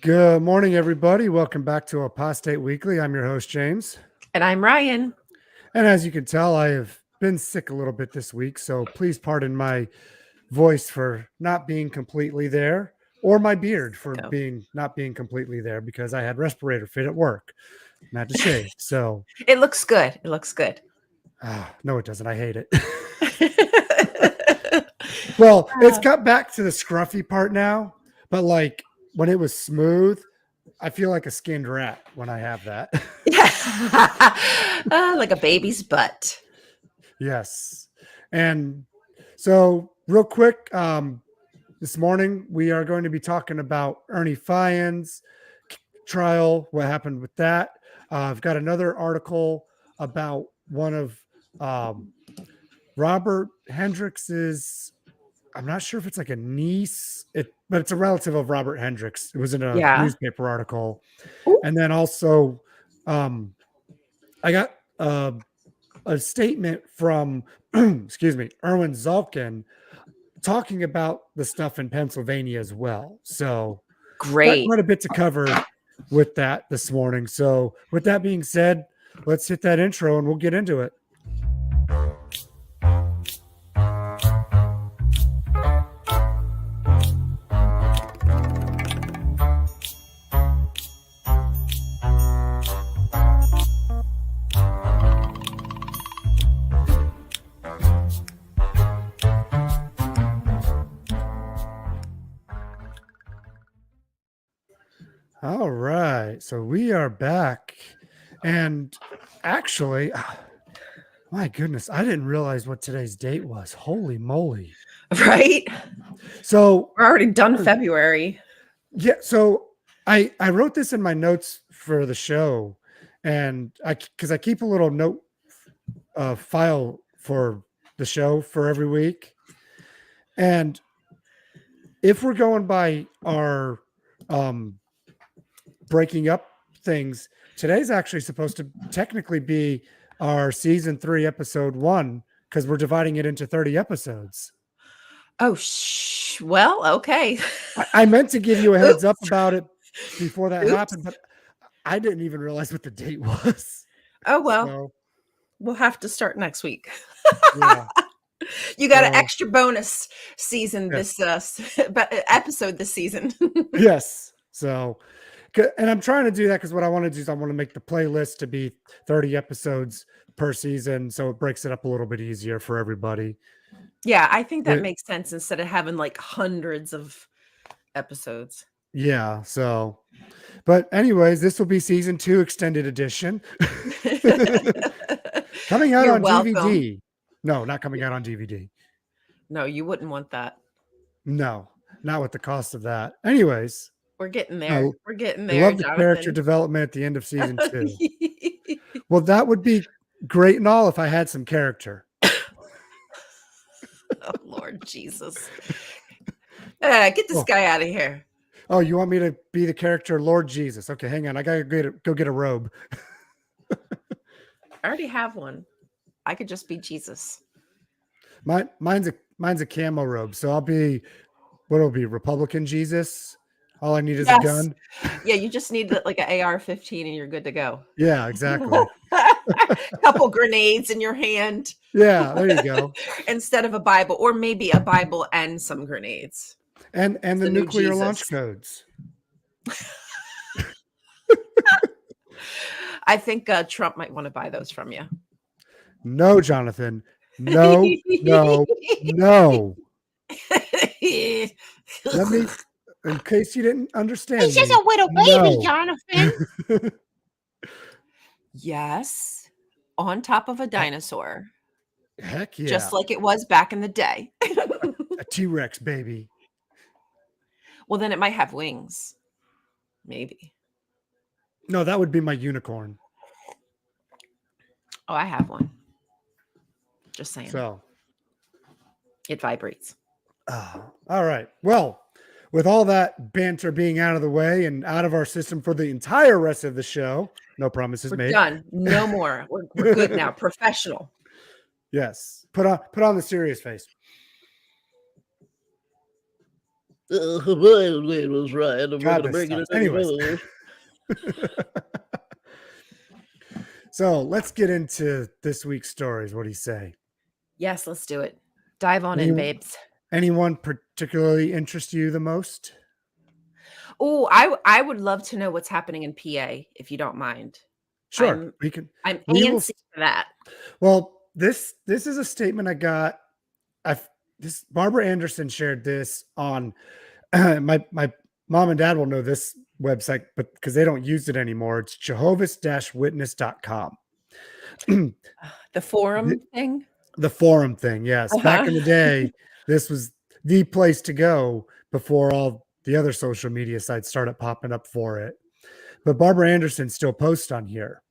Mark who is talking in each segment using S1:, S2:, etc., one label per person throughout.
S1: Good morning, everybody. Welcome back to Apostate Weekly. I'm your host, James.
S2: And I'm Ryan.
S1: And as you can tell, I have been sick a little bit this week, so please pardon my voice for not being completely there, or my beard for not being completely there, because I had respirator fit at work and I had to shave. So
S2: it looks good. It looks good.
S1: No, it doesn't. I hate it. Well, it's got back to the scruffy part now, but like when it was smooth, I feel like a skinned rat when I have that.
S2: Like a baby's butt.
S1: Yes. And so real quick, this morning we are going to be talking about Ernie Fion's trial, what happened with that. I've got another article about one of Robert Hendricks's, I'm not sure if it's like a niece, but it's a relative of Robert Hendricks. It was in a newspaper article.
S2: Ooh.
S1: And then also I got a statement from, excuse me, Erwin Zalkin talking about the stuff in Pennsylvania as well. So
S2: great.
S1: Quite a bit to cover with that this morning. So with that being said, let's hit that intro and we'll get into it. All right, so we are back, and actually, my goodness, I didn't realize what today's date was. Holy moly.
S2: Right?
S1: So
S2: we're already done February.
S1: Yeah, so I wrote this in my notes for the show, and because I keep a little note file for the show for every week, and if we're going by our breaking up things, today's actually supposed to technically be our season 3 episode 1, because we're dividing it into 30 episodes.
S2: Oh, well, okay.
S1: I meant to give you a heads up about it before that happened, but I didn't even realize what the date was.
S2: Oh, well,
S1: so,
S2: we'll have to start next week.
S1: Yeah.
S2: You got an extra bonus season this episode this season.
S1: Yes. So, and I'm trying to do that because what I want to do is I want to make the playlist to be 30 episodes per season, so it breaks it up a little bit easier for everybody.
S2: Yeah, I think that makes sense instead of having like hundreds of episodes.
S1: Yeah, so, but anyways, this will be season 2 extended edition. Coming out on DVD. No, not coming out on DVD.
S2: No, you wouldn't want that.
S1: No, not with the cost of that. Anyways.
S2: We're getting there. We're getting there.
S1: I love the character development at the end of season 2. Well, that would be great and all if I had some character.
S2: Oh, Lord Jesus. Get this guy out of here.
S1: Oh, you want me to be the character Lord Jesus? Okay, hang on. I got to go get a robe.
S2: I already have one. I could just be Jesus.
S1: Mine's a camo robe. So I'll be, what'll be, Republican Jesus? All I need is a gun.
S2: Yeah, you just need like an AR-15 and you're good to go.
S1: Yeah, exactly.
S2: A couple grenades in your hand.
S1: Yeah, there you go.
S2: Instead of a Bible, or maybe a Bible and some grenades.
S1: And the nuclear launch codes.
S2: I think Trump might want to buy those from you.
S1: No, Jonathan. No, no, no. Let me, in case you didn't understand.
S3: He's just a little baby, Jonathan.
S2: Yes. On top of a dinosaur.
S1: Heck yeah.
S2: Just like it was back in the day.
S1: A T-Rex, baby.
S2: Well, then it might have wings. Maybe.
S1: No, that would be my unicorn.
S2: Oh, I have one. Just saying.
S1: So.
S2: It vibrates.
S1: All right. Well, with all that banter being out of the way and out of our system for the entire rest of the show, no promises made.
S2: We're done. No more. We're good now. Professional.
S1: Yes. Put on the serious face.
S4: It was right. I'm
S1: God,
S4: gonna
S1: this
S4: bring it
S1: sucks. Anyways. So let's get into this week's stories. What do you say?
S2: Yes, let's do it. Dive on in, babes.
S1: Anyone particularly interest you the most?
S2: Oh, I would love to know what's happening in PA, if you don't mind.
S1: Sure,
S2: I'm
S1: we will-
S2: antsy for that.
S1: Well, this is a statement I got. This Barbara Anderson shared this on my mom and dad will know this website, but because they don't use it anymore, it's Jehovah's-Witness.com.
S2: The forum thing?
S1: The forum thing, yes. Back in the day, this was the place to go before all the other social media sites started popping up for it. But Barbara Anderson still posts on here.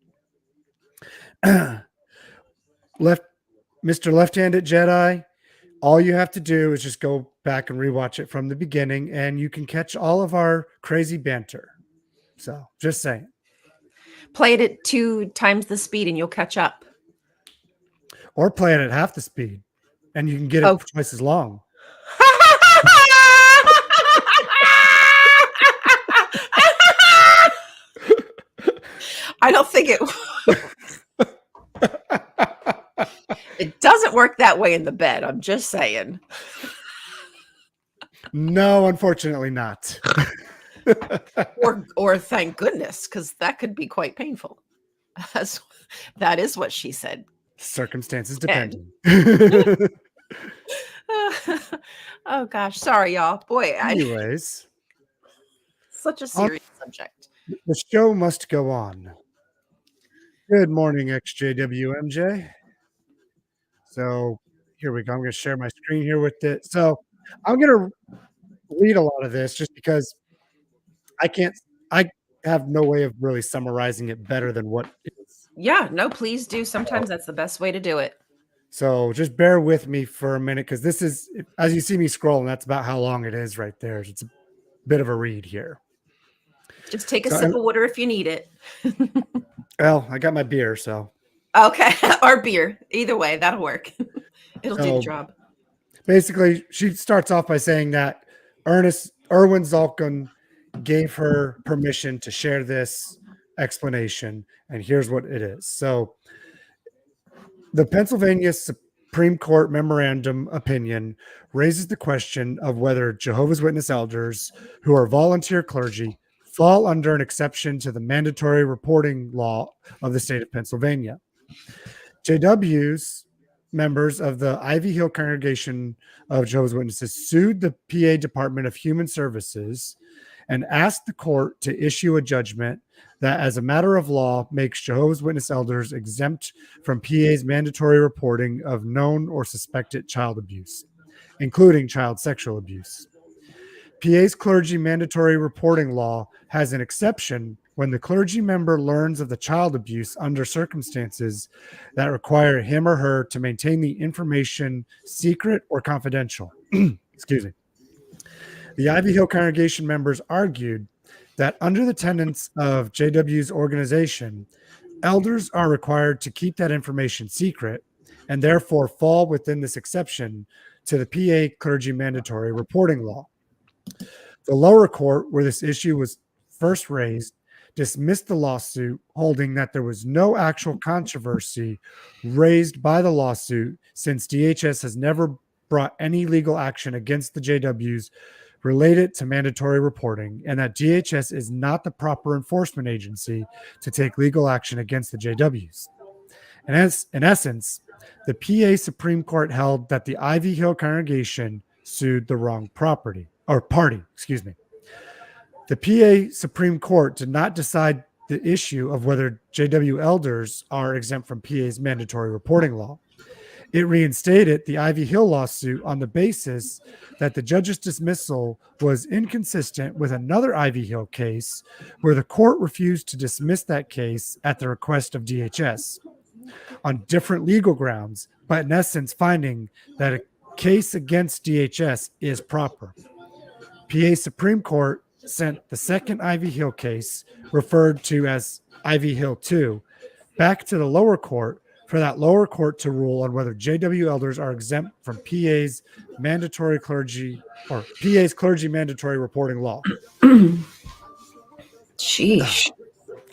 S1: Mr. Left-Handed Jedi, all you have to do is just go back and rewatch it from the beginning, and you can catch all of our crazy banter. So, just saying.
S2: Play it at 2 times the speed and you'll catch up.
S1: Or play it at half the speed, and you can get it twice as long.
S2: I don't think it it doesn't work that way in the bed. I'm just saying.
S1: No, unfortunately not.
S2: or thank goodness, because that could be quite painful. That is what she said.
S1: Circumstances depending.
S2: Oh gosh, sorry y'all. Boy,
S1: Anyways,
S2: such a serious subject.
S1: The show must go on. Good morning, XJWMJ. So here we go. I'm going to share my screen here with it. So I'm going to read a lot of this just because I have no way of really summarizing it better than what it is.
S2: Yeah, no, please do. Sometimes that's the best way to do it.
S1: So just bear with me for a minute, because this is, as you see me scrolling, that's about how long it is right there. It's a bit of a read here.
S2: Just take a sip of water if you need it.
S1: Well, I got my beer, so.
S2: Okay, or beer. Either way, that'll work. It'll do the job.
S1: Basically, she starts off by saying that Erwin Zalkin gave her permission to share this explanation, and here's what it is. So the Pennsylvania Supreme Court memorandum opinion raises the question of whether Jehovah's Witness elders who are volunteer clergy fall under an exception to the mandatory reporting law of the state of Pennsylvania. JW's members of the Ivy Hill Congregation of Jehovah's Witnesses sued the PA Department of Human Services and asked the court to issue a judgment that, as a matter of law, makes Jehovah's Witness elders exempt from PA's mandatory reporting of known or suspected child abuse, including child sexual abuse. PA's clergy mandatory reporting law has an exception when the clergy member learns of the child abuse under circumstances that require him or her to maintain the information secret or confidential. Excuse me. The Ivy Hill congregation members argued that under the tenets of JW's organization, elders are required to keep that information secret and therefore fall within this exception to the PA clergy mandatory reporting law. The lower court, where this issue was first raised, dismissed the lawsuit, holding that there was no actual controversy raised by the lawsuit since DHS has never brought any legal action against the JWs related to mandatory reporting, and that DHS is not the proper enforcement agency to take legal action against the JWs. And as, in essence, the PA Supreme Court held that the Ivy Hill congregation sued the wrong party. The PA Supreme Court did not decide the issue of whether JW elders are exempt from PA's mandatory reporting law. It reinstated the Ivy Hill lawsuit on the basis that the judge's dismissal was inconsistent with another Ivy Hill case where the court refused to dismiss that case at the request of DHS on different legal grounds, but in essence finding that a case against DHS is proper. PA Supreme Court sent the second Ivy Hill case, referred to as Ivy Hill 2, back to the lower court for that lower court to rule on whether JW elders are exempt from PA's mandatory clergy or PA's clergy mandatory reporting law.
S2: Sheesh.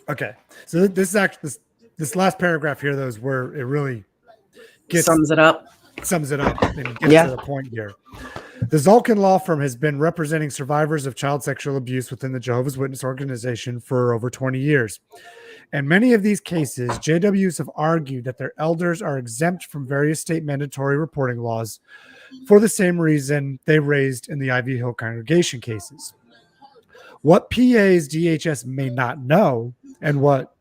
S1: Okay, so this is actually this last paragraph here, though, is where it really
S2: Sums it up.
S1: And gets to the point here. The Zalkin law firm has been representing survivors of child sexual abuse within the Jehovah's Witness organization for over 20 years. In many of these cases, JWs have argued that their elders are exempt from various state mandatory reporting laws for the same reason they raised in the Ivy Hill congregation cases. What PA's DHS may not know, and what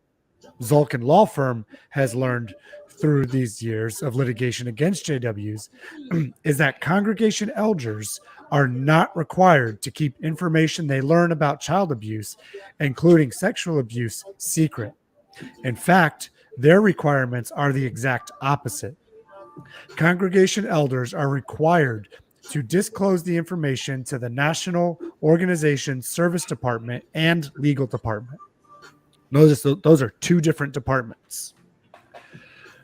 S1: Zalkin law firm has learned through these years of litigation against JWs, is that congregation elders are not required to keep information they learn about child abuse, including sexual abuse, secret. In fact, their requirements are the exact opposite. Congregation elders are required to disclose the information to the National Organization Service Department and Legal Department. Notice those are two different departments.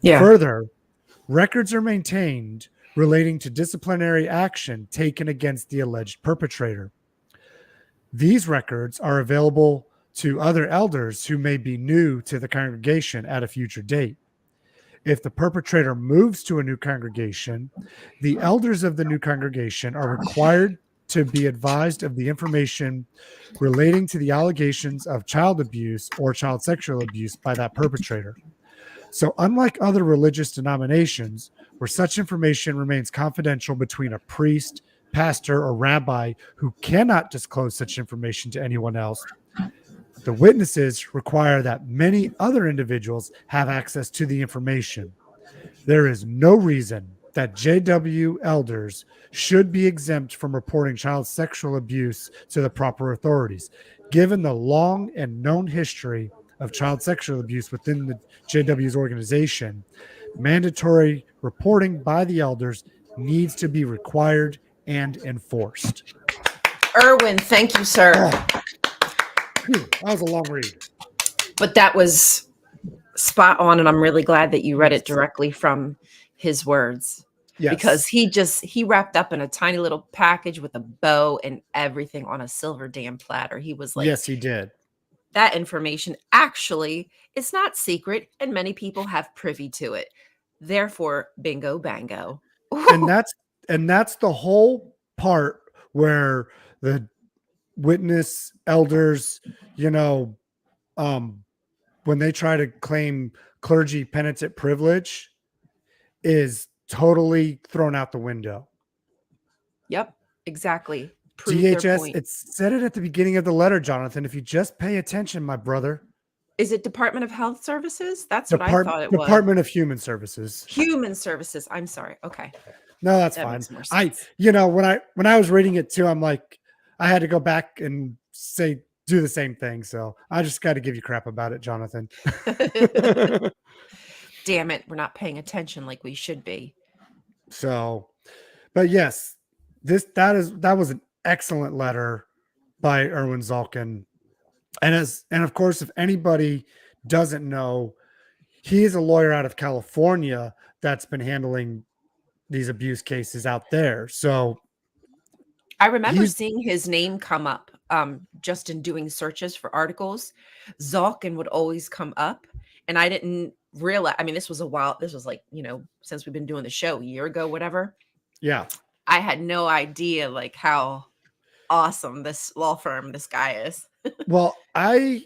S2: Yeah.
S1: Further, records are maintained relating to disciplinary action taken against the alleged perpetrator. These records are available to other elders who may be new to the congregation at a future date. If the perpetrator moves to a new congregation, the elders of the new congregation are required to be advised of the information relating to the allegations of child abuse or child sexual abuse by that perpetrator. So unlike other religious denominations, where such information remains confidential between a priest, pastor, or rabbi who cannot disclose such information to anyone else, the witnesses require that many other individuals have access to the information. There is no reason that JW elders should be exempt from reporting child sexual abuse to the proper authorities, given the long and known history of child sexual abuse within the JW's organization. Mandatory reporting by the elders needs to be required and enforced.
S2: Erwin, thank you, sir.
S1: That was a long read.
S2: But that was spot on, and I'm really glad that you read it directly from his words.
S1: Yes.
S2: Because he wrapped up in a tiny little package with a bow and everything on a silver damn platter. He was like,
S1: yes, he did.
S2: That information actually is not secret, and many people have privy to it. Therefore, bingo bango.
S1: And that's the whole part where the witness elders, when they try to claim clergy penitent privilege, is totally thrown out the window.
S2: Yep, exactly.
S1: DHS, it said it at the beginning of the letter, Jonathan. If you just pay attention, my brother.
S2: Is it Department of Health Services? That's what I thought it was.
S1: Department of Human Services.
S2: Human Services. I'm sorry. Okay.
S1: No, that's fine. When I was reading it too, I'm like, I had to go back and do the same thing. So I just got to give you crap about it, Jonathan.
S2: Damn it. We're not paying attention like we should be.
S1: So, but yes, that was an excellent letter by Erwin Zalkin. And of course, if anybody doesn't know, he is a lawyer out of California that's been handling these abuse cases out there. So
S2: I remember seeing his name come up just in doing searches for articles. Zalkin would always come up, and I didn't realize. I mean, this was like, since we've been doing the show a year ago, whatever.
S1: Yeah.
S2: I had no idea like how awesome this law firm, this guy is.
S1: Well, I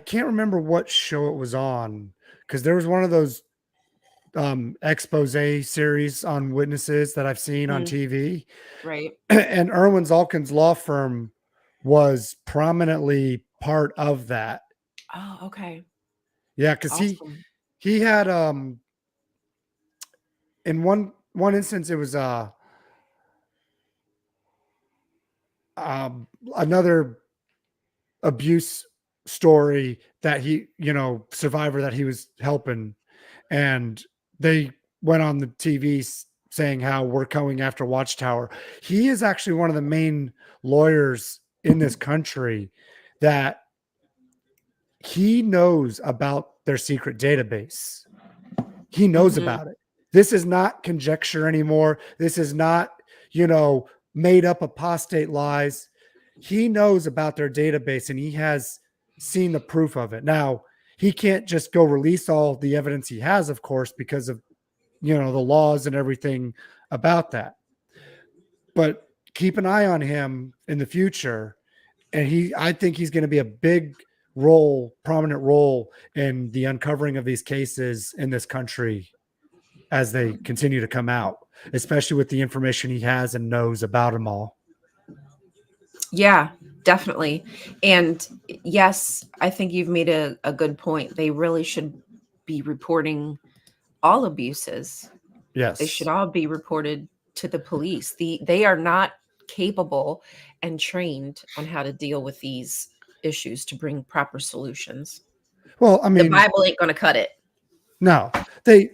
S1: can't remember what show it was on, because there was one of those expose series on witnesses that I've seen on TV.
S2: Right.
S1: And Erwin Zalkin's law firm was prominently part of that.
S2: Oh, okay.
S1: Yeah, because he had in one instance it was another abuse story that survivor that he was helping, and they went on the TV saying how we're going after Watchtower. He is actually one of the main lawyers in this country that he knows about their secret database. He knows
S2: Mhm.
S1: about it. This is not conjecture anymore. This is not, made up apostate lies. He knows about their database and he has seen the proof of it. Now, he can't just go release all the evidence he has, of course, because of, the laws and everything about that. But keep an eye on him in the future. And I think he's going to be a big prominent role in the uncovering of these cases in this country as they continue to come out, especially with the information he has and knows about them all.
S2: Yeah, definitely. And yes, I think you've made a good point. They really should be reporting all abuses. They should
S1: Yes.
S2: all be reported to the police. They are not capable and trained on how to deal with these issues to bring proper solutions.
S1: Well, I
S2: The
S1: mean,
S2: Bible ain't going to cut it.
S1: no, they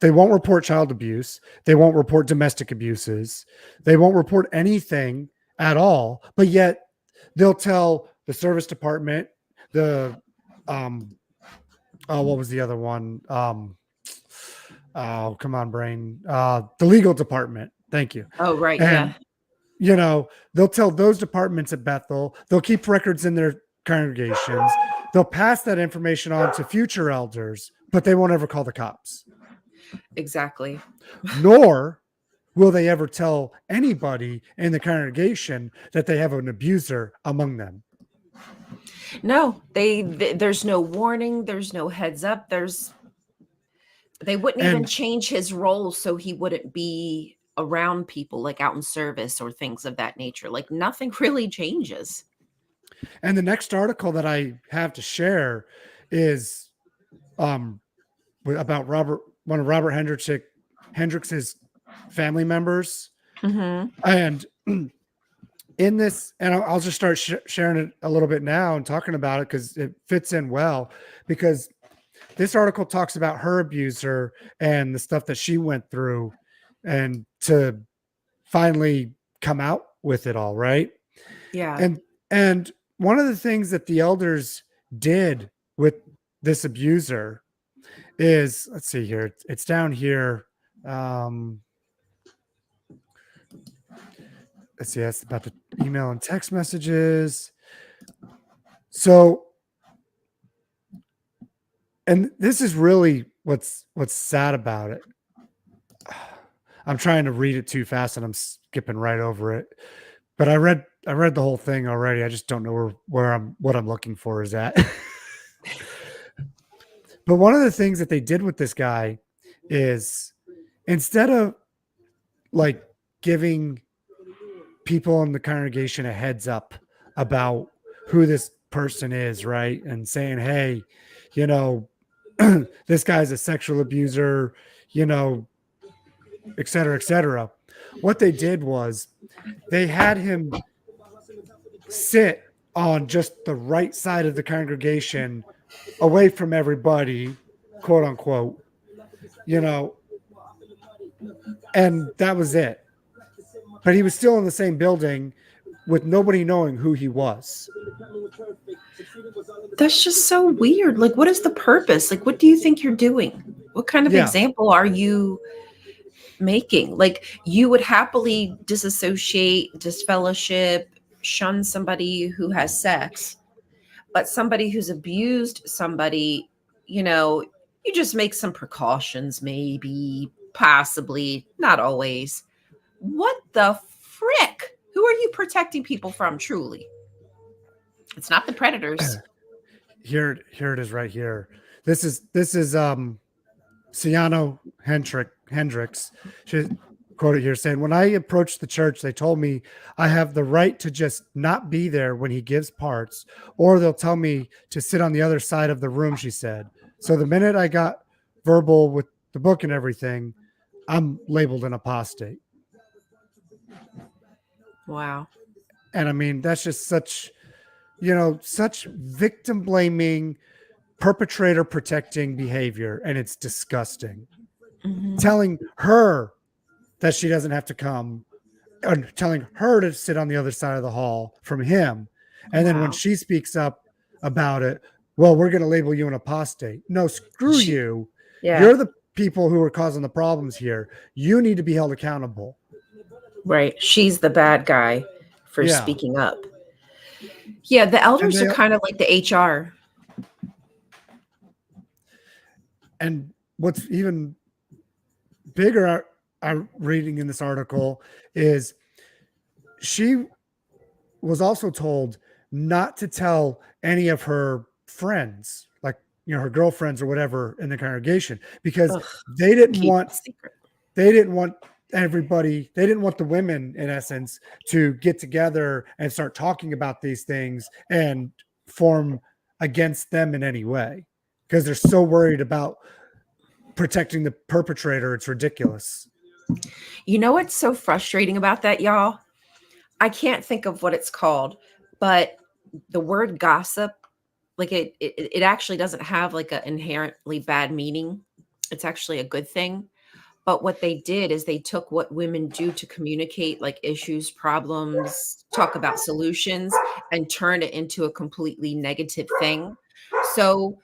S1: won't report child abuse. They won't report domestic abuses. They won't report anything at all. But yet they'll tell the service department, the what was the other one? Oh, come on, brain. The legal department. Thank you.
S2: Oh, right.
S1: And
S2: Yeah.
S1: they'll tell those departments at Bethel. They'll keep records in their congregations. They'll pass that information on to future elders, but they won't ever call the cops.
S2: Exactly.
S1: Nor will they ever tell anybody in the congregation that they have an abuser among them.
S2: No, there's no warning, there's no heads up, they wouldn't even change his role so he wouldn't be around people like out in service or things of that nature. Like nothing really changes.
S1: And the next article that I have to share is about one of Robert Hendricks's family members.
S2: Mm-hmm.
S1: And in this, and I'll just start sharing it a little bit now and talking about it because it fits in well, because this article talks about her abuser and the stuff that she went through and to finally come out with it all, right?
S2: Yeah.
S1: And one of the things that the elders did with this abuser is, let's see here, it's down here. Let's see, that's about the email and text messages. So, and this is really what's sad about it. I'm trying to read it too fast and I'm skipping right over it. But I read the whole thing already. I just don't know what I'm looking for is at. But one of the things that they did with this guy is, instead of like giving people in the congregation a heads up about who this person is, right? And saying, hey, this guy's a sexual abuser, et cetera, et cetera. What they did was they had him sit on just the right side of the congregation, away from everybody, quote unquote, and that was it. But he was still in the same building with nobody knowing who he was.
S2: That's just so weird. Like, what is the purpose? Like, what do you think you're doing? What kind of example are you making? Like, you would happily disassociate, disfellowship, shun somebody who has sex, but somebody who's abused somebody, you just make some precautions, maybe, possibly, not always. What the frick? Who are you protecting people from, truly? It's not the predators.
S1: Here it is right here. This is Ciano Hendricks. She quoted here saying, when I approached the church, they told me I have the right to just not be there when he gives parts, or they'll tell me to sit on the other side of the room, she said. So the minute I got verbal with the book and everything, I'm labeled an apostate.
S2: Wow.
S1: And I mean, that's just such victim blaming, perpetrator protecting behavior. And it's disgusting. Mm-hmm. Telling her that she doesn't have to come, or telling her to sit on the other side of the hall from him. And then when she speaks up about it, well, we're going to label you an apostate. No, screw you.
S2: Yeah.
S1: You're the people who are causing the problems here. You need to be held accountable.
S2: Right. She's the bad guy for
S1: Yeah.
S2: speaking up. Yeah, the elders
S1: they-
S2: are kind of like the HR.
S1: And what's even bigger, I'm reading in this article, is she was also told not to tell any of her friends, like, you know, her girlfriends or whatever in the congregation, because
S2: Ugh,
S1: they didn't
S2: keep
S1: want
S2: it secret.
S1: they didn't want everybody, they didn't want the women, in essence, to get together and start talking about these things and form against them in any way, because they're so worried about protecting the perpetrator. It's ridiculous.
S2: You know what's so frustrating about that, y'all? I can't think of what it's called, but the word gossip, like it actually doesn't have like an inherently bad meaning. It's actually a good thing. But what they did is they took what women do to communicate like issues, problems, talk about solutions, and turned it into a completely negative thing. So,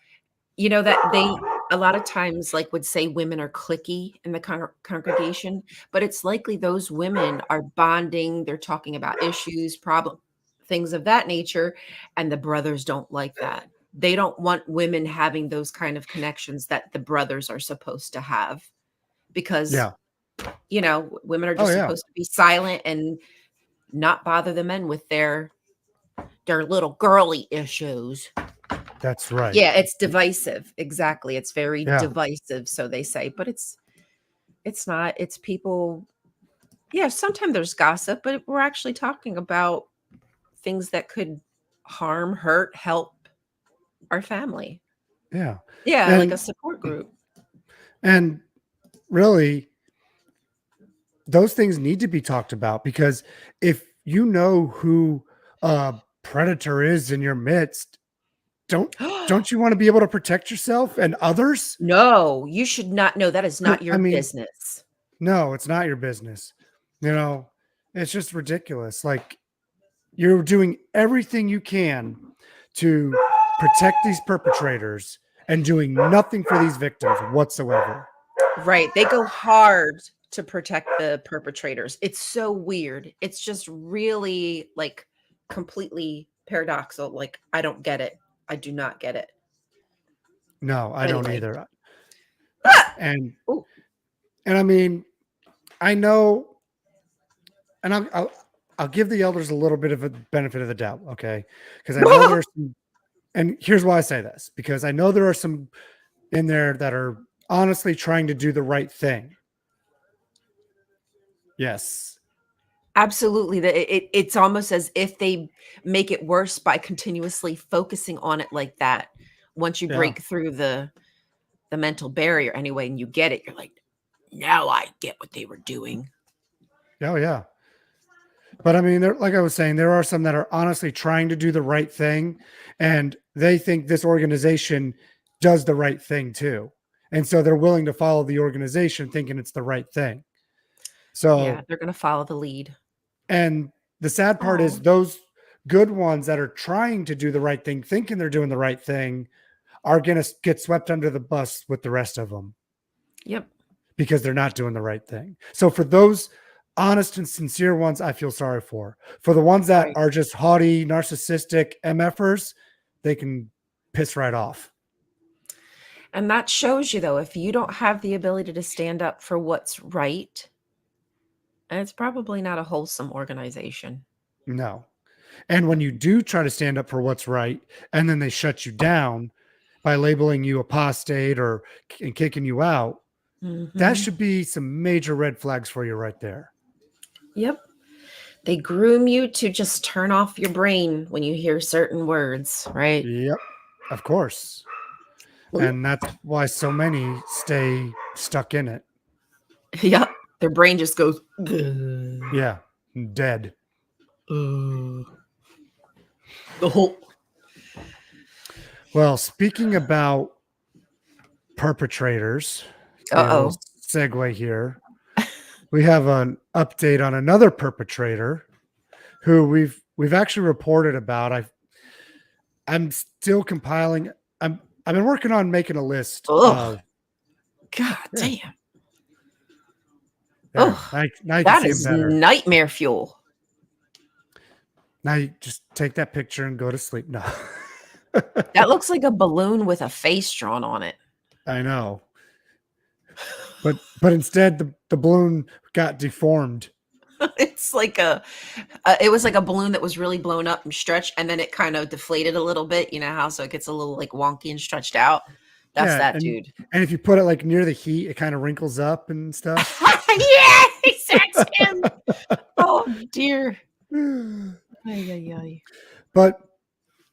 S2: you know, that they a lot of times like would say women are cliquey in the congregation, but it's likely those women are bonding, they're talking about issues, problem, things of that nature, and the brothers don't like that. They don't want women having those kind of connections that the brothers are supposed to have, because
S1: Yeah.
S2: you know, women are
S1: Oh,
S2: just
S1: yeah.
S2: supposed to be silent and not bother the men with their little girly issues.
S1: That's right.
S2: Yeah, it's divisive. Exactly. It's very
S1: Yeah.
S2: divisive, so they say, but it's not. It's people. Yeah, sometimes there's gossip, but we're actually talking about things that could harm, hurt, help our family.
S1: Yeah.
S2: Yeah, like a
S1: And
S2: support group.
S1: and really, those things need to be talked about, because if you know who a predator is in your midst, don't you want to be able to protect yourself and others?
S2: No, you should not. No, that is not
S1: I
S2: your
S1: mean,
S2: business.
S1: no, it's not your business. You know, it's just ridiculous. Like, you're doing everything you can to protect these perpetrators and doing nothing for these victims whatsoever.
S2: Right. They go hard to protect the perpetrators. It's so weird. It's just really like completely paradoxical. Like, I don't get it. I do not get it.
S1: No, I don't
S2: Anyway.
S1: either.
S2: Ah!
S1: And
S2: Ooh.
S1: and I mean, I know, and I'll give the elders a little bit of a benefit of the doubt, okay? Because I know there's some, and here's why I say this, because I know there are some in there that are honestly trying to do the right thing. Yes.
S2: Absolutely. It's almost as if they make it worse by continuously focusing on it like that. Once you
S1: Yeah.
S2: break through the mental barrier anyway, and you get it, you're like, now I get what they were doing.
S1: Oh, yeah. But I mean, like I was saying, there are some that are honestly trying to do the right thing, and they think this organization does the right thing too. And so they're willing to follow the organization thinking it's the right thing. So,
S2: Yeah, they're gonna follow the lead.
S1: and the sad part is those good ones that are trying to do the right thing, thinking they're doing the right thing, are going to get swept under the bus with the rest of them.
S2: Yep.
S1: Because they're not doing the right thing. So for those honest and sincere ones, I feel sorry for. For the ones that
S2: Right.
S1: are just haughty, narcissistic MFers, they can piss right off.
S2: And that shows you, though, if you don't have the ability to stand up for what's right, it's probably not a wholesome organization.
S1: No. And when you do try to stand up for what's right, and then they shut you down by labeling you apostate or and kicking you out, that should be some major red flags for you right there.
S2: Yep. They groom you to just turn off your brain when you hear certain words, right?
S1: Yep, of course. And that's why so many stay stuck in it.
S2: Yep. Their brain just goes,
S1: Yeah, dead.
S2: the whole.
S1: Well, speaking about perpetrators,
S2: Uh-oh.
S1: segue here. We have an update on another perpetrator who we've actually reported about. I'm still compiling. I've been working on making a list
S2: Ugh. God
S1: Yeah.
S2: damn.
S1: There.
S2: Oh,
S1: Now you can
S2: that
S1: see him
S2: is
S1: better.
S2: nightmare fuel.
S1: Now you just take that picture and go to sleep. No.
S2: That looks like a balloon with a face drawn on it.
S1: I know. But instead the balloon got deformed.
S2: It's like it was like a balloon that was really blown up and stretched, and then it kind of deflated a little bit. You know how so it gets a little like wonky and stretched out. That's
S1: Yeah,
S2: that
S1: and,
S2: dude.
S1: And if you put it like near the heat, it kind of wrinkles up and stuff.
S2: Yes, that's him. Oh dear. Ay, ay, ay.
S1: But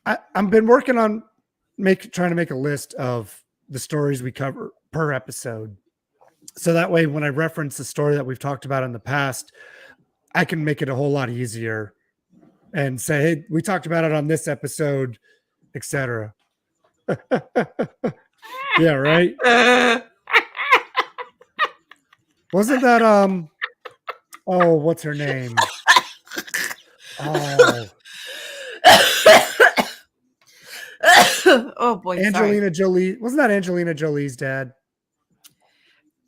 S1: I've been working on trying to make a list of the stories we cover per episode. So that way, when I reference the story that we've talked about in the past, I can make it a whole lot easier and say, hey, we talked about it on this episode, etc. Yeah, right. Wasn't that oh, what's her name? Oh,
S2: oh boy,
S1: Angelina
S2: sorry.
S1: Jolie. Wasn't that Angelina Jolie's dad?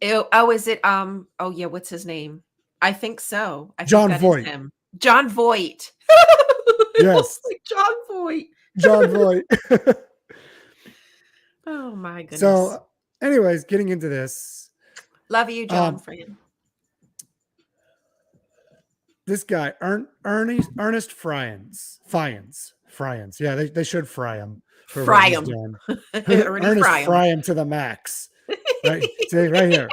S2: Oh, is it oh yeah, what's his name? I think so. I
S1: John
S2: think that is
S1: Voight.
S2: him. John Voight. It
S1: Yes.
S2: looks like John Voight.
S1: John Voight.
S2: Oh my goodness.
S1: So, anyways, getting into this.
S2: Love you, John friend.
S1: This guy, Ernest Fyans. Yeah, they should fry him.
S2: Fry him.
S1: Ernest fry him to the max. Right, see, right here.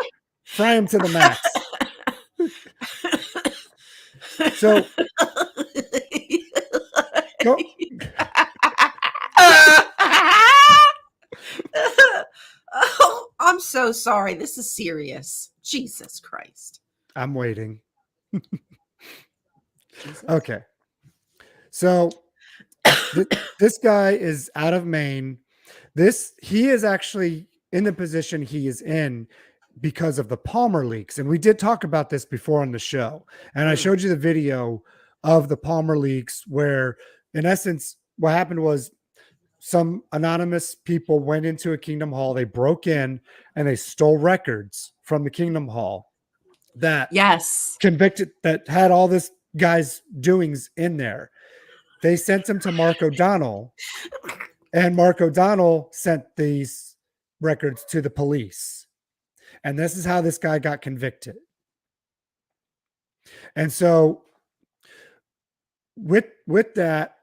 S1: Fry him to the max. So, go.
S2: Oh, I'm so sorry. This is serious. Jesus Christ.
S1: I'm waiting. Okay. So this guy is out of Maine. He is actually in the position he is in because of the Palmer leaks. And we did talk about this before on the show. And I showed you the video of the Palmer leaks where, in essence, what happened was some anonymous people went into a Kingdom Hall. They broke in and they stole records from the Kingdom Hall that that had all this guy's doings in there. They sent them to Mark O'Donnell, and Mark O'Donnell sent these records to the police. And this is how this guy got convicted. And so with that,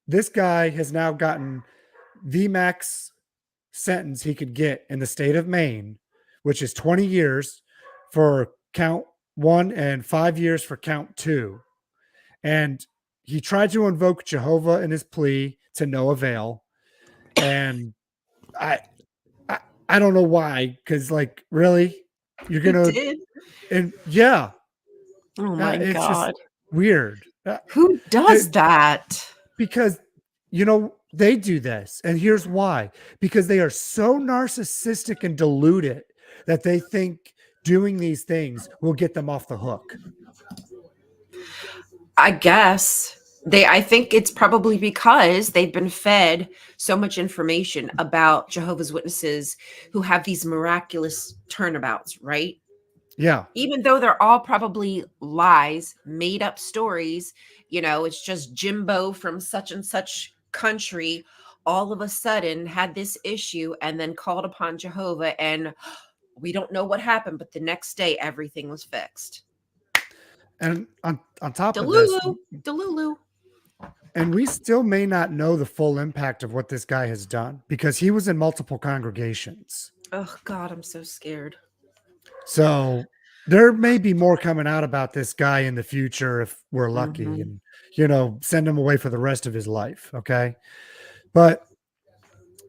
S1: this guy has now gotten the max sentence he could get in the state of Maine, which is 20 years for count 1 and 5 years for count 2. And he tried to invoke Jehovah in his plea to no avail. And I don't know why, because like really, you're gonna and yeah.
S2: Oh my
S1: it's
S2: God.
S1: Just weird.
S2: Who does that?
S1: Because they do this, and here's why: because they are so narcissistic and deluded that they think doing these things will get them off the hook.
S2: I guess I think it's probably because they've been fed so much information about Jehovah's Witnesses who have these miraculous turnabouts, right?
S1: Yeah.
S2: Even though they're all probably lies, made up stories, it's just Jimbo from such and such country all of a sudden had this issue and then called upon Jehovah, and we don't know what happened, but the next day everything was fixed.
S1: And on top of
S2: Delulu.
S1: And we still may not know the full impact of what this guy has done because he was in multiple congregations.
S2: Oh God, I'm so scared.
S1: So there may be more coming out about this guy in the future if we're lucky, and send him away for the rest of his life. Okay. But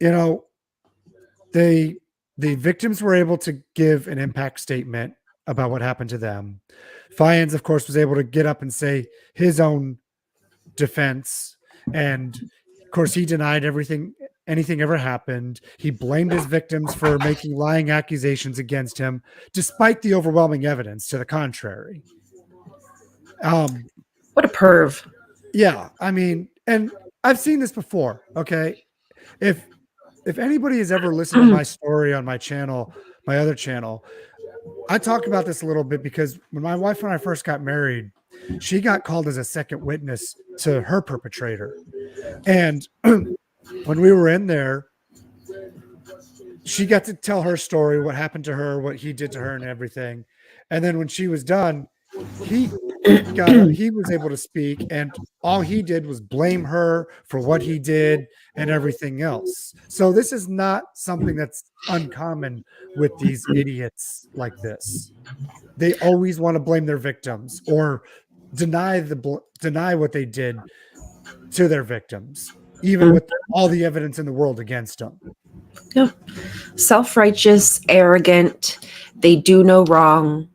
S1: the victims were able to give an impact statement about what happened to them. Fyans, of course, was able to get up and say his own defense. And of course, he denied anything ever happened. He blamed his victims for making lying accusations against him, despite the overwhelming evidence to the contrary.
S2: What a perv.
S1: Yeah. I mean, and I've seen this before. Okay. If if anybody has ever listened to my story on my channel, my other channel, I talk about this a little bit because when my wife and I first got married, she got called as a second witness to her perpetrator. And when we were in there, she got to tell her story, what happened to her, what he did to her and everything. And then when she was done, he was able to speak, and all he did was blame her for what he did and everything else. So this is not something that's uncommon with these idiots like this. They always want to blame their victims or deny what they did to their victims, even with all the evidence in the world against them.
S2: Yeah. Self-righteous, arrogant, they do no wrong.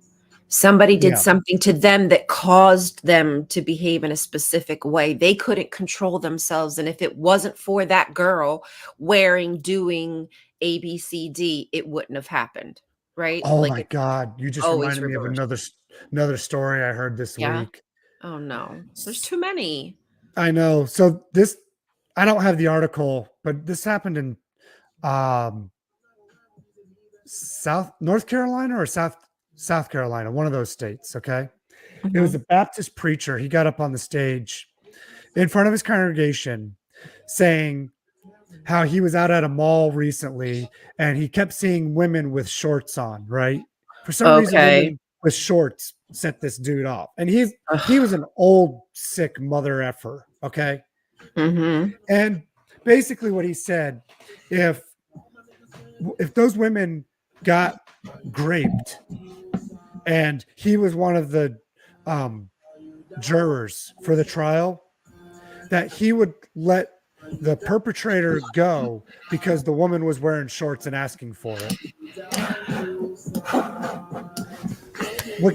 S2: Somebody did something to them that caused them to behave in a specific way. They couldn't control themselves. And if it wasn't for that girl doing A, B, C, D, it wouldn't have happened. Right?
S1: Oh my God. You just reminded me of
S2: reversed.
S1: another story I heard this week.
S2: Oh no. There's too many.
S1: I know. So I don't have the article, but this happened in North Carolina or South Carolina, one of those states. Okay. It was a Baptist preacher. He got up on the stage in front of his congregation saying how he was out at a mall recently and he kept seeing women with shorts on, right? For some reason, women with shorts set this dude off. And he was an old, sick mother effer. Okay. And basically what he said, if those women got raped and he was one of the jurors for the trial, that he would let the perpetrator go because the woman was wearing shorts and asking for it.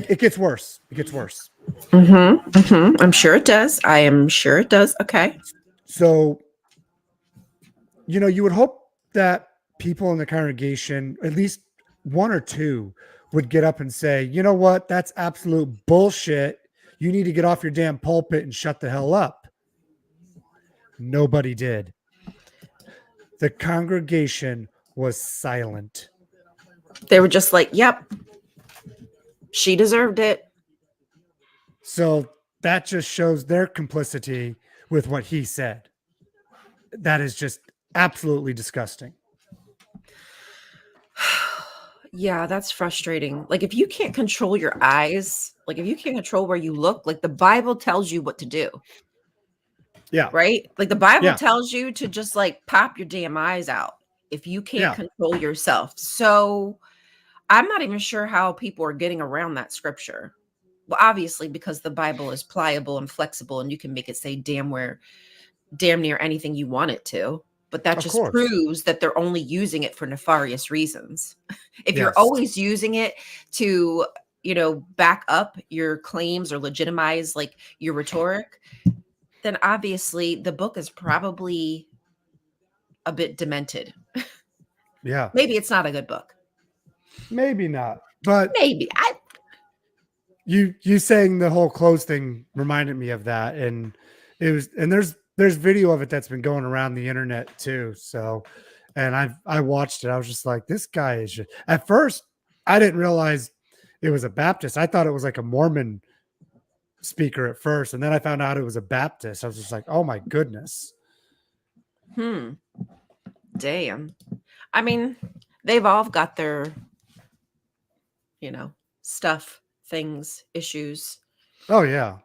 S1: It gets worse. It gets worse.
S2: I'm sure it does. I am sure it does. Okay.
S1: So, you would hope that people in the congregation, at least one or two, would get up and say, you know what? That's absolute bullshit. You need to get off your damn pulpit and shut the hell up. Nobody did. The congregation was silent.
S2: They were just like, yep, she deserved it.
S1: So that just shows their complicity with what he said. That is just absolutely disgusting.
S2: Yeah, that's frustrating. Like if you can't control your eyes, like if you can't control where you look, like the Bible tells you what to do.
S1: Yeah.
S2: Right? Like the Bible tells you to just like pop your damn eyes out if you can't control yourself. So I'm not even sure how people are getting around that scripture. Well, obviously, because the Bible is pliable and flexible and you can make it say damn near anything you want it to. But that just proves that they're only using it for nefarious reasons. If you're always using it to, back up your claims or legitimize like your rhetoric, then obviously the book is probably a bit demented.
S1: Yeah.
S2: Maybe it's not a good book.
S1: Maybe not. But
S2: maybe.
S1: You saying the whole clothes thing reminded me of that. And there's video of it that's been going around the internet too. So, and I watched it. I was just like, this guy is just, at first I didn't realize it was a Baptist. I thought it was like a Mormon speaker at first. And then I found out it was a Baptist. I was just like, oh my goodness.
S2: Damn. I mean, they've all got their, stuff, things, issues.
S1: Oh yeah.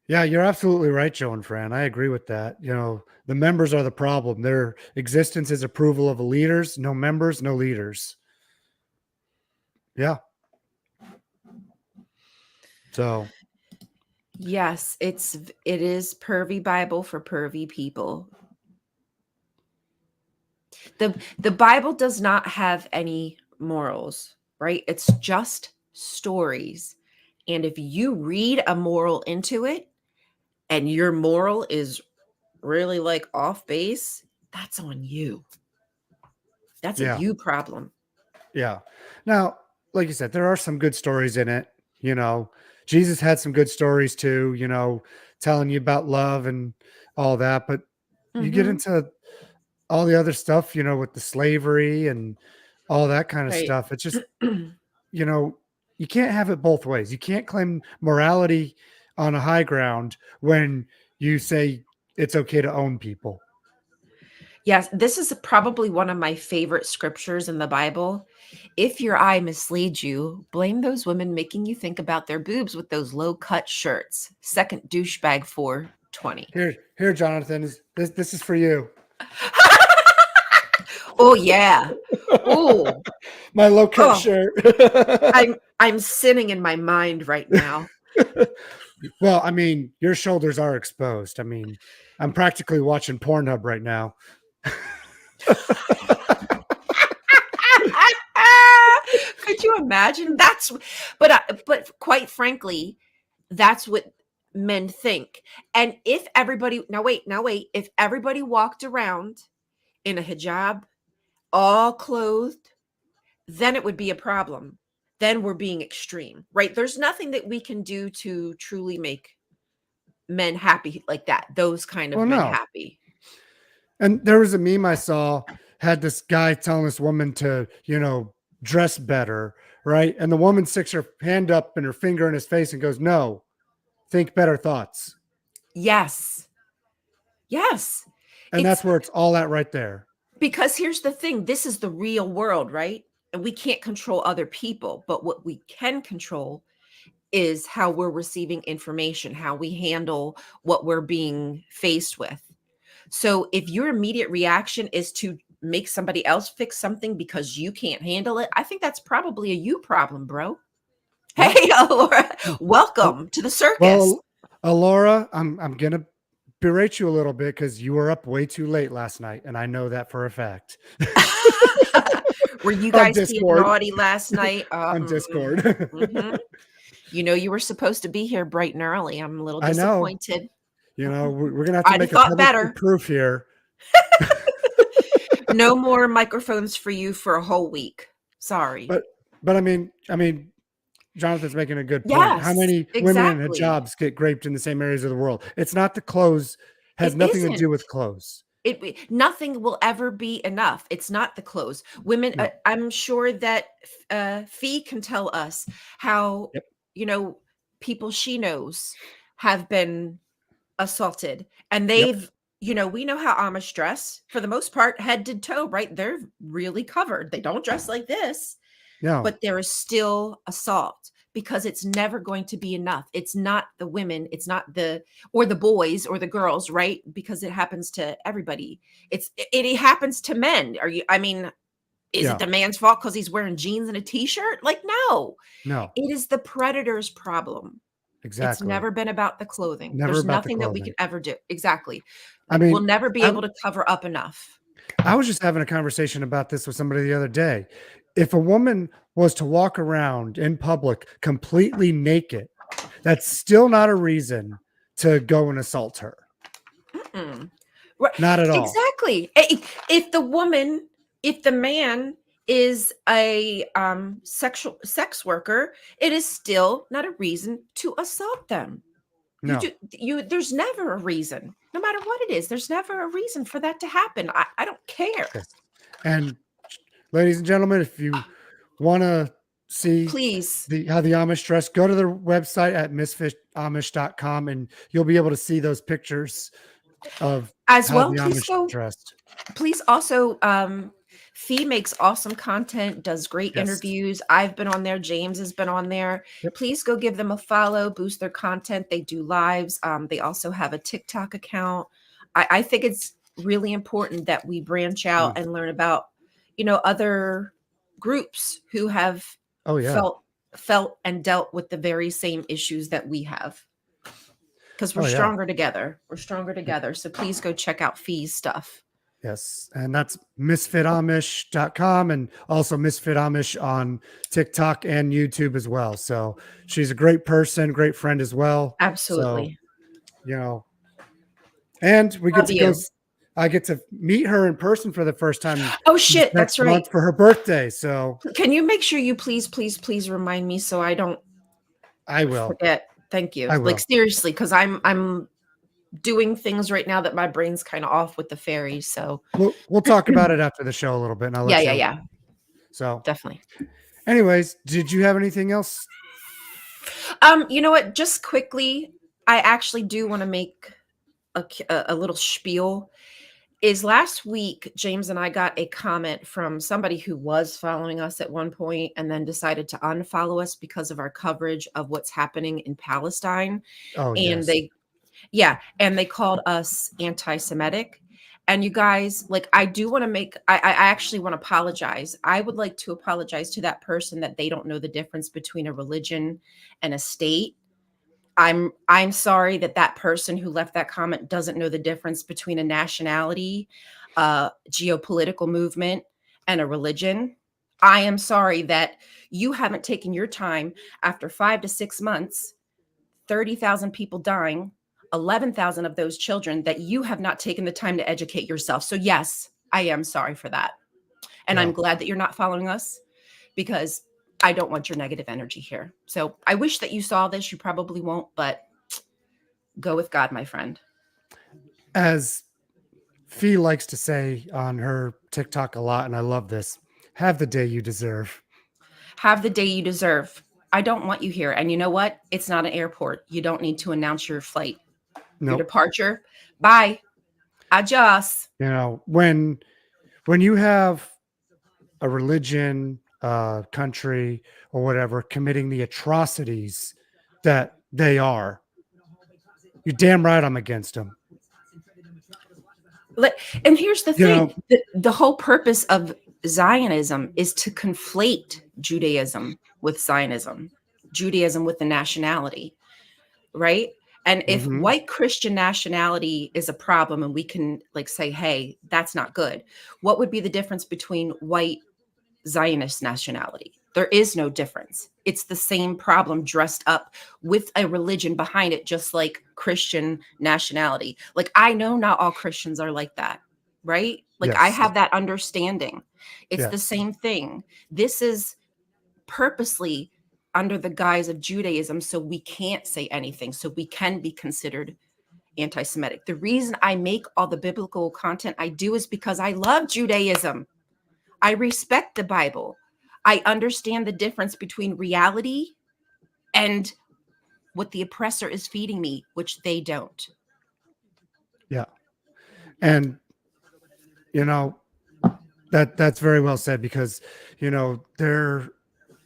S1: Yeah, you're absolutely right, Joe and Fran. I agree with that. The members are the problem. Their existence is approval of the leaders. No members, no leaders. Yeah. So.
S2: Yes, it is pervy Bible for pervy people. The Bible does not have any morals, right? It's just stories. And if you read a moral into it, and your moral is really like off base, that's on you. That's a you problem.
S1: Yeah. Now, like you said, there are some good stories in it. Jesus had some good stories too, telling you about love and all that. But you get into all the other stuff, with the slavery and all that kind of
S2: Right.
S1: stuff. It's just, you can't have it both ways. You can't claim morality on a high ground when you say it's okay to own people.
S2: Yes, this is probably one of my favorite scriptures in the Bible. If your eye misleads you, blame those women making you think about their boobs with those low-cut shirts. Second douchebag 420.
S1: Here, Jonathan, this is for you.
S2: Oh yeah. Oh,
S1: My low-cut
S2: Oh.
S1: shirt.
S2: I'm sinning in my mind right now.
S1: Well, I mean, your shoulders are exposed. I mean, I'm practically watching Pornhub right now.
S2: Could you imagine? But quite frankly, that's what men think. And if everybody now wait, if everybody walked around in a hijab, all clothed, then it would be a problem. Then we're being extreme, right? There's nothing that we can do to truly make men happy like that. Those kind of
S1: Well,
S2: men
S1: no.
S2: happy.
S1: And there was a meme I saw, had this guy telling this woman to, dress better, right? And the woman sticks her hand up and her finger in his face and goes, "No, think better thoughts."
S2: Yes. Yes.
S1: And
S2: It's-
S1: that's where it's all at right there.
S2: Because here's the thing, this is the real world, right? And we can't control other people, but what we can control is how we're receiving information, how we handle what we're being faced with. So if your immediate reaction is to make somebody else fix something because you can't handle it, I think that's probably a you problem, bro. Hey, Laura, welcome to the circus.
S1: Well, Laura, I'm gonna berate you a little bit because you were up way too late last night, and I know that for a fact.
S2: Were you guys being
S1: Discord.
S2: naughty last night?
S1: On Discord.
S2: Mhm. You were supposed to be here bright and early. I'm a little
S1: I know.
S2: disappointed.
S1: We're gonna have to
S2: I'd
S1: make a
S2: thought
S1: public
S2: better.
S1: proof here.
S2: No more microphones for you for a whole week. Sorry.
S1: But I mean, Jonathan's making a good point. How
S2: Yes,
S1: many women in
S2: exactly.
S1: hijabs get raped in the same areas of the world? It's not the clothes, has
S2: It
S1: nothing to
S2: isn't.
S1: do with clothes.
S2: Nothing will ever be enough. It's not the clothes. Women,
S1: No.
S2: I'm sure that Fee can tell us how,
S1: Yep.
S2: people she knows have been assaulted, and they've, we know how Amish dress for the most part, head to toe, right? They're really covered. They don't dress like this,
S1: No.
S2: but there is still assault because it's never going to be enough. It's not the women, it's not or the boys or the girls, right? Because it happens to everybody. It happens to men. Is
S1: Yeah.
S2: it the man's fault because he's wearing jeans and a t-shirt? Like, no,
S1: No.
S2: it is the predator's problem.
S1: Exactly.
S2: It's never been about the clothing.
S1: Never
S2: There's
S1: about the
S2: nothing that we
S1: clothing.
S2: can ever do. Exactly.
S1: I mean,
S2: We'll never be able to cover up enough.
S1: I was just having a conversation about this with somebody the other day. If a woman was to walk around in public completely naked, that's still not a reason to go and assault her.
S2: Mm-mm. Right.
S1: Not at all.
S2: Exactly. If the man is a sex worker, it is still not a reason to assault them.
S1: No.
S2: There's never a reason. No matter what it is, there's never a reason for that to happen. I don't care.
S1: And ladies and gentlemen, if you want to see
S2: Please.
S1: how the Amish dress, go to their website at misfitamish.com and you'll be able to see those pictures of
S2: As
S1: how
S2: well,
S1: the
S2: please
S1: Amish dressed.
S2: Please also, Fee makes awesome content, does great
S1: Yes.
S2: interviews. I've been on there. James has been on there.
S1: Yep.
S2: Please go give them a follow, boost their content. They do lives. They also have a TikTok account. I think it's really important that we branch out and learn about, other groups who have felt and dealt with the very same issues that we have. Because we're stronger together. We're stronger together. So please go check out Fee's stuff.
S1: Yes. And that's misfitamish.com and also Misfit Amish on TikTok and YouTube as well. So she's a great person, great friend as well.
S2: Absolutely.
S1: So, and we get
S2: Love
S1: to
S2: you.
S1: go. I get to meet her in person for the first time.
S2: Oh shit,
S1: next
S2: that's right.
S1: month for her birthday. So
S2: Can you make sure you please remind me so I don't
S1: I will.
S2: forget? Thank you.
S1: I will.
S2: Like seriously, because I'm doing things right now that my brain's kind of off with the fairies. So
S1: We'll talk about it after the show a little bit, and I'll let you.
S2: yeah.
S1: So
S2: Definitely.
S1: anyways, did you have anything else?
S2: You know what? Just quickly, I actually do want to make a little spiel. Is last week, James and I got a comment from somebody who was following us at one point and then decided to unfollow us because of our coverage of what's happening in Palestine.
S1: Oh,
S2: And
S1: yes.
S2: and they called us anti-Semitic. And you guys, like, I do want to I actually want to apologize. I would like to apologize to that person that they don't know the difference between a religion and a state. I'm sorry that that person who left that comment doesn't know the difference between a nationality, geopolitical movement, and a religion. I am sorry that you haven't taken your time after 5 to 6 months, 30,000 people dying, 11,000 of those children, that you have not taken the time to educate yourself. So yes, I am sorry for that. And
S1: Yeah.
S2: I'm glad that you're not following us, because I don't want your negative energy here. So I wish that you saw this. You probably won't, but go with God, my friend.
S1: As Fee likes to say on her TikTok a lot, and I love this, have the day you deserve.
S2: Have the day you deserve. I don't want you here. And you know what? It's not an airport. You don't need to announce your flight, your
S1: Nope.
S2: departure. Bye. Adios.
S1: You know, when you have a religion, country, or whatever committing the atrocities that they are, you're damn right I'm against them.
S2: And here's the
S1: You
S2: thing.
S1: know,
S2: The whole purpose of Zionism is to conflate Judaism with Zionism, Judaism with the nationality, right? And if
S1: Mhm.
S2: white Christian nationality is a problem and we can like say, hey, that's not good, what would be the difference between white Zionist nationality? There is no difference. It's the same problem dressed up with a religion behind it, just like Christian nationality. Like, I know not all Christians are like that, right? Like, I
S1: Yes.
S2: have that understanding. It's the
S1: Yes.
S2: same thing. This is purposely under the guise of Judaism, so we can't say anything, so we can be considered anti-Semitic. The reason I make all the biblical content I do is because I love Judaism. I respect the Bible. I understand the difference between reality and what the oppressor is feeding me, which they don't.
S1: Yeah. And you know, that's very well said, because you know there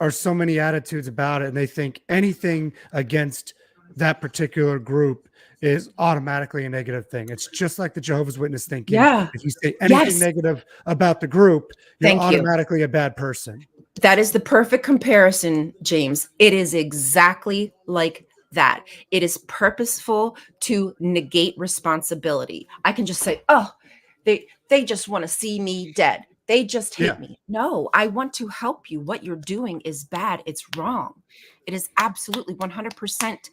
S1: are so many attitudes about it, and they think anything against that particular group is automatically a negative thing. It's just like the Jehovah's Witness thinking.
S2: Yeah.
S1: If you say anything
S2: Yes.
S1: negative about the group, you're
S2: Thank you.
S1: automatically a bad person.
S2: That is the perfect comparison, James. It is exactly like that. It is purposeful to negate responsibility. I can just say, oh, they just want to see me dead. They just hate
S1: Yeah.
S2: me. No, I want to help you. What you're doing is bad. It's wrong. It is absolutely 100%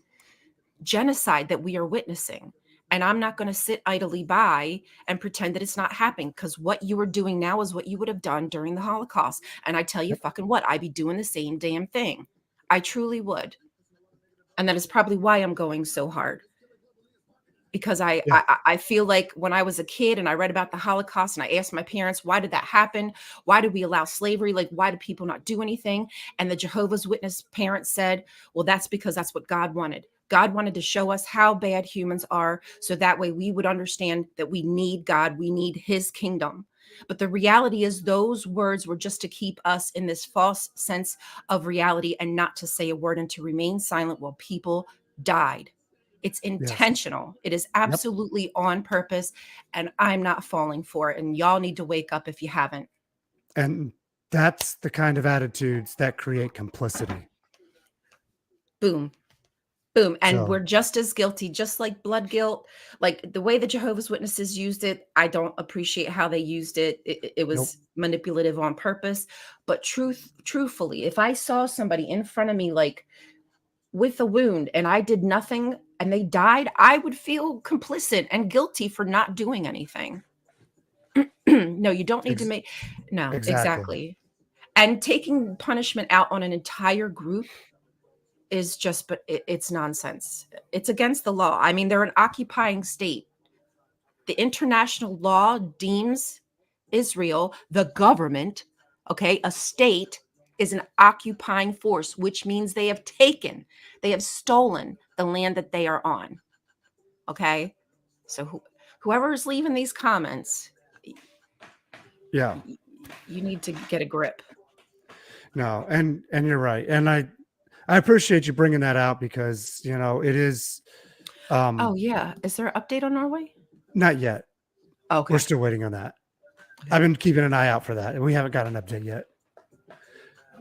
S2: genocide that we are witnessing. And I'm not going to sit idly by and pretend that it's not happening, because what you are doing now is what you would have done during the Holocaust. And I tell you fucking what, I'd be doing the same damn thing. I truly would. And that is probably why I'm going so hard. Because I feel like when I was a kid and I read about the Holocaust and I asked my parents, why did that happen? Why did we allow slavery? Like, why do people not do anything? And the Jehovah's Witness parents said, well, that's because that's what God wanted. God wanted to show us how bad humans are, so that way we would understand that we need God, we need his kingdom. But the reality is those words were just to keep us in this false sense of reality and not to say a word and to remain silent while people died. It's intentional. It is absolutely on purpose, and I'm not falling for it. And y'all need to wake up if you haven't.
S1: And that's the kind of attitudes that create complicity.
S2: Boom. Boom. And
S1: So-
S2: we're just as guilty, just like blood guilt. Like the way the Jehovah's Witnesses used it, I don't appreciate how they used it. It was manipulative on purpose. But truthfully, if I saw somebody in front of me, like with a wound, and I did nothing and they died, I would feel complicit and guilty for not doing anything. No, you don't need to make, no,
S1: Exactly.
S2: exactly. And taking punishment out on an entire group is just, but it's nonsense. It's against the law. I mean, they're an occupying state. The international law deems Israel, the government, okay, a state is an occupying force, which means they have stolen the land that they are on. Okay. So whoever is leaving these comments,
S1: Yeah.
S2: you need to get a grip.
S1: No, and you're right. And I appreciate you bringing that out because, you know, it is
S2: Oh yeah. Is there an update on Norway?
S1: not yet.
S2: Okay.
S1: We're still waiting on that. I've been keeping an eye out for that, and we haven't got an update yet.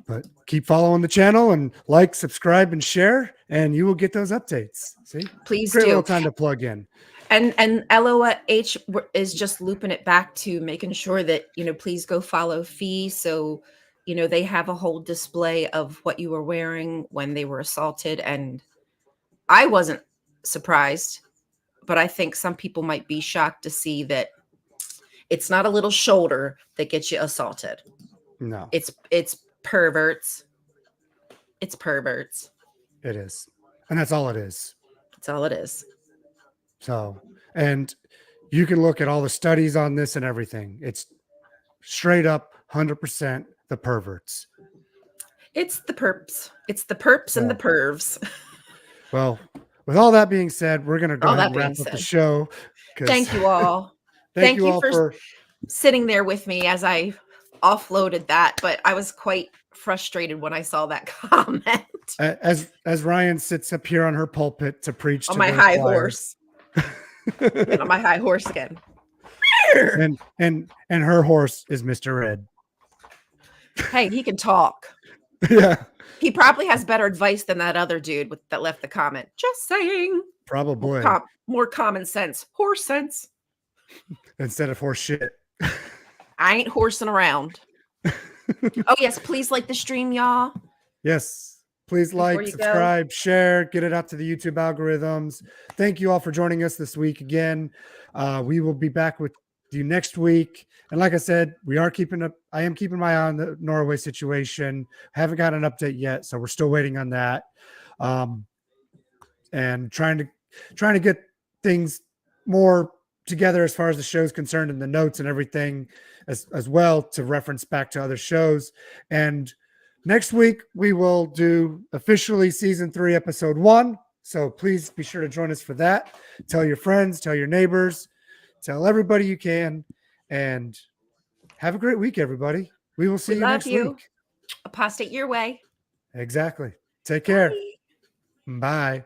S1: But keep following the channel and like, subscribe, and share, and you will get those updates. See,
S2: Please
S1: great
S2: do.
S1: little time to plug in.
S2: And LOH is just looping it back to making sure that, you know, please go follow Fee. So, you know, they have a whole display of what you were wearing when they were assaulted. And I wasn't surprised, but I think some people might be shocked to see that it's not a little shoulder that gets you assaulted.
S1: No,
S2: It's perverts. It's perverts.
S1: it is. And that's all it is.
S2: That's all it is.
S1: So, and you can look at all the studies on this and everything. It's straight up 100% the perverts.
S2: It's the perps. It's the perps and the pervs.
S1: Well, with all that being said, we're going to go
S2: All
S1: ahead
S2: that
S1: and wrap
S2: being
S1: up the
S2: said.
S1: show. 'Cause
S2: Thank you all.
S1: Thank you all for
S2: sitting there with me as I offloaded that, but I was quite frustrated when I saw that comment.
S1: as Ryan sits up here on her pulpit to preach
S2: On
S1: to
S2: my
S1: those
S2: high
S1: choirs.
S2: horse. On my high horse again.
S1: and her horse is Mr. Ed.
S2: Hey, he can talk.
S1: Yeah,
S2: He probably has better advice than that other dude that left the comment. Just saying.
S1: probably
S2: More common sense. Horse sense.
S1: instead of horse shit.
S2: I ain't horsing around. Oh, yes. Please like the stream, y'all.
S1: Yes. Please
S2: Before
S1: like,
S2: you go.
S1: subscribe, share, get it out to the YouTube algorithms. Thank you all for joining us this week again. We will be back with you next week. And like I said, I am keeping my eye on the Norway situation. Haven't got an update yet, so we're still waiting on that. And trying to get things more together as far as the show's concerned and the notes and everything as well to reference back to other shows. And next week we will do officially season 3, episode 1. So please be sure to join us for that. Tell your friends, tell your neighbors, tell everybody you can, and have a great week, everybody. We will see you next week.
S2: Apostate your way.
S1: Exactly. Take care.
S2: Bye.
S1: Bye.